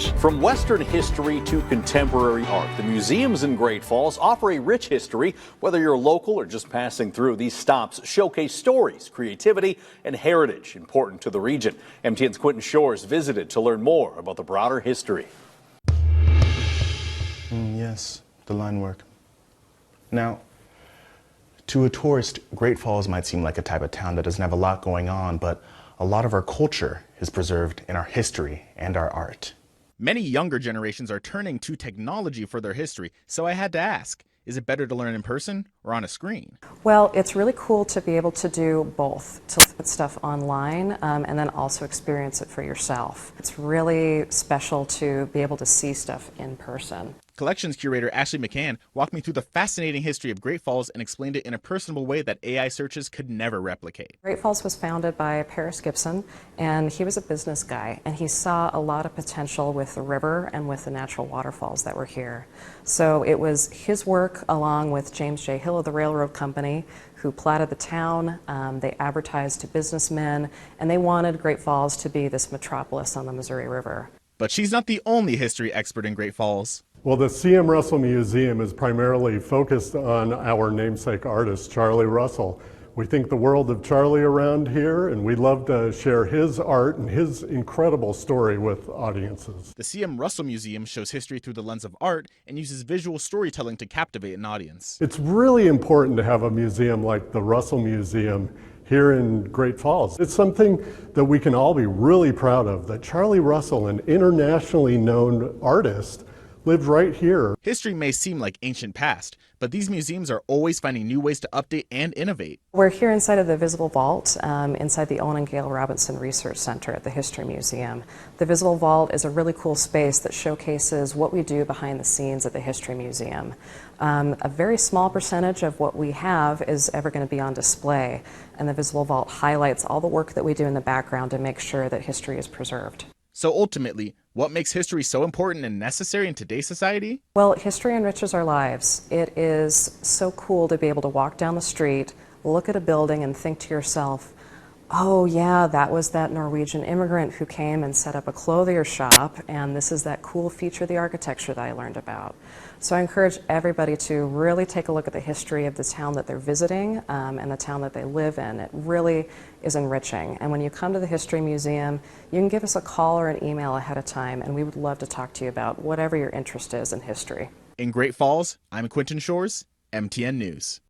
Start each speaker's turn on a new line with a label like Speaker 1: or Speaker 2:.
Speaker 1: News.
Speaker 2: From Western history to contemporary art, the museums in Great Falls offer a rich history. Whether you're local or just passing through, these stops showcase stories, creativity, and heritage important to the region. MTN's Quentin Shores visited to learn more about the broader history.
Speaker 3: Yes, the line work. Now, to a tourist, Great Falls might seem like a type of town that doesn't have a lot going on, but a lot of our culture is preserved in our history and our art.
Speaker 4: Many younger generations are turning to technology for their history, so I had to ask, is it better to learn in person or on a screen?
Speaker 5: Well, it's really cool to be able to do both, to put stuff online and then also experience it for yourself. It's really special to be able to see stuff in person.
Speaker 4: Collections curator Ashley McCann walked me through the fascinating history of Great Falls and explained it in a personable way that AI searches could never replicate.
Speaker 5: Great Falls was founded by Paris Gibson, and he was a business guy, and he saw a lot of potential with the river and with the natural waterfalls that were here. So it was his work along with James J. Hill of the Railroad Company who platted the town. They advertised to businessmen, and they wanted Great Falls to be this metropolis on the Missouri River.
Speaker 4: But she's not the only history expert in Great Falls.
Speaker 1: Well, the C.M. Russell Museum is primarily focused on our namesake artist, Charlie Russell. We think the world of Charlie around here, and we love to share his art and his incredible story with audiences.
Speaker 4: The C.M. Russell Museum shows history through the lens of art and uses visual storytelling to captivate an audience.
Speaker 1: It's really important to have a museum like the Russell Museum here in Great Falls. It's something that we can all be really proud of, that Charlie Russell, an internationally known artist, lived right here.
Speaker 4: History may seem like ancient past, but these museums are always finding new ways to update and innovate.
Speaker 5: We're here inside of the Visible Vault, inside the Owen and Gail Robinson Research Center at the History Museum. The Visible Vault is a really cool space that showcases what we do behind the scenes at the History Museum. A very small percentage of what we have is ever going to be on display, and the Visible Vault highlights all the work that we do in the background to make sure that history is preserved.
Speaker 4: So ultimately, what makes history so important and necessary in today's society?
Speaker 5: Well, history enriches our lives. It is so cool to be able to walk down the street, look at a building and think to yourself, oh yeah, that was that Norwegian immigrant who came and set up a clothier shop, and this is that cool feature of the architecture that I learned about. So I encourage everybody to really take a look at the history of the town that they're visiting and the town that they live in. It really is enriching. And when you come to the History Museum, you can give us a call or an email ahead of time, and we would love to talk to you about whatever your interest is in history.
Speaker 4: In Great Falls, I'm Quentin Shores, MTN News.